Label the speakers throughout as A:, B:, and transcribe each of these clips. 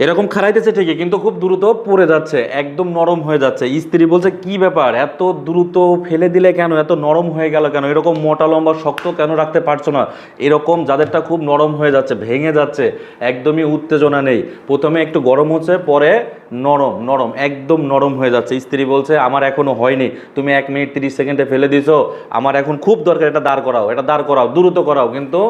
A: এরকম খারাইতেছে ঠিকই, কিন্তু খুব দ্রুত পড়ে যাচ্ছে, একদম নরম হয়ে যাচ্ছে। স্ত্রী বলছে কি ব্যাপার, এত দ্রুত ফেলে দিলে কেন, এত নরম হয়ে গেল কেন, এরকম মোটা লম্বা শক্ত কেন রাখতে পারছো না? এরকম যাদেরটা খুব নরম হয়ে যাচ্ছে, ভেঙে যাচ্ছে, একদমই উত্তেজনা নেই, প্রথমে একটু গরম হচ্ছে, পরে নরম নরম একদম নরম হয়ে যাচ্ছে। স্ত্রী বলছে আমার এখনো হয়নি, তুমি 1 মিনিট 30 সেকেন্ডে ফেলে দিছো, আমার এখন খুব দরকার, এটা দাঁড় করাও, এটা দাঁড় করাও, দ্রুত করাও। কিন্তু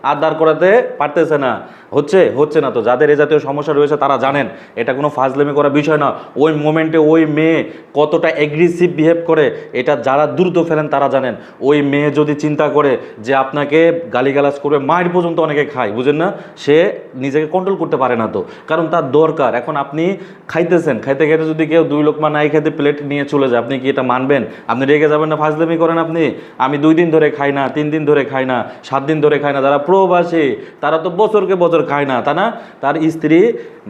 A: আর দাঁড় করাতে পারতেছে না, হচ্ছে হচ্ছে না। তো যাদের এ জাতীয় সমস্যা রয়েছে তারা জানেন এটা কোনো ফাজলামি করা বিষয় না। ওই মোমেন্টে ওই মেয়ে কতটা অ্যাগ্রেসিভ বিহেভ করে, এটা যারা দ্রুত ফেলেন তারা জানেন। ওই মেয়ে যদি চিন্তা করে যে আপনাকে গালিগালাজ করবে, মায়ের পর্যন্ত অনেকে খায়, বুঝেন না, সে নিজেকে কন্ট্রোল করতে পারে না। তো কারণ তার দরকার। এখন আপনি খাইতেছেন, খাইতে খাইতে যদি কেউ 2 লোকমা নাই খেতে প্লেট নিয়ে চলে যায়, আপনি কি এটা মানবেন? আপনি রেগে যাবেন না? ফাজলামি করেন আপনি। আমি 2 দিন ধরে খাই না, 3 দিন ধরে খাই না, 7 দিন ধরে খাই না, যারা প্রবাসী তারা তো বছরকে বছর খায় না, তা না? তার স্ত্রী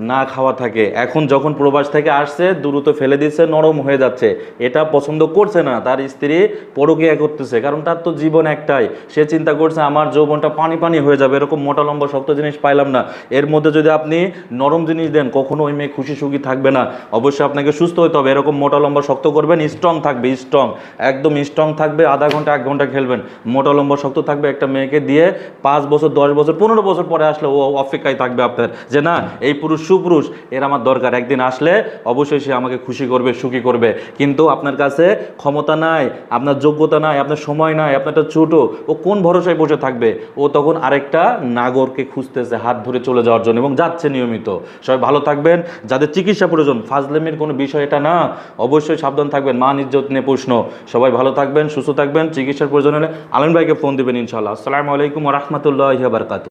A: না খাওয়া থাকে, এখন যখন প্রবাস থেকে আসছে দ্রুত ফেলে দিচ্ছে, নরম হয়ে যাচ্ছে, এটা পছন্দ করছে না। তার স্ত্রী পরকীয়া করতেছে, কারণ তার তো জীবন একটাই, সে চিন্তা করছে আমার যৌবনটা পানি পানি হয়ে যাবে, এরকম মোটা লম্বা শক্ত জিনিস পাইলাম না। এর মধ্যে যদি আপনি নরম জিনিস দেন, কখনো ওই মেয়ে খুশি সুখী থাকবে না। অবশ্যই আপনাকে সুস্থ হতে হবে, এরকম মোটা লম্বা শক্ত করবেন, স্ট্রং থাকবে, স্ট্রং একদম স্ট্রং থাকবে। আধা ঘন্টা 1 ঘন্টা খেলবেন, মোটা লম্বা শক্ত থাকবে। একটা মেয়েকে দিয়ে 5 বছর 10 বছর 15 বছর পরে আসলে ও অপেক্ষায় থাকবে আপনার, যে না এই পুরুষ সুপুরুষ, এর আমার দরকার। একদিন আসলে অবশ্যই সে আমাকে খুশি করবে, সুখী করবে। কিন্তু আপনার কাছে ক্ষমতা নাই, আপনার যোগ্যতা নাই, আপনার সময় নাই, আপনারটা ছোটো, ও কোন ভরসায় বসে থাকবে? ও তখন আরেকটা নাগরকে খুঁজতেছে হাত ধরে চলে যাওয়ার জন্য, এবং যাচ্ছে নিয়মিত। সবাই ভালো থাকবেন। যাদের চিকিৎসা প্রয়োজন, ফাজলামির কোনো বিষয় এটা না, অবশ্যই সাবধান থাকবেন, মান ইজ্জত নিয়ে প্রশ্ন। সবাই ভালো থাকবেন, সুস্থ থাকবেন। চিকিৎসার প্রয়োজন হলে আলম ভাইকে ফোন দিবেন ইনশাআল্লাহ। আসসালামু আলাইকুম ওয়া রাহমাতুল্লাহি ওয়া বারাকাতুহু।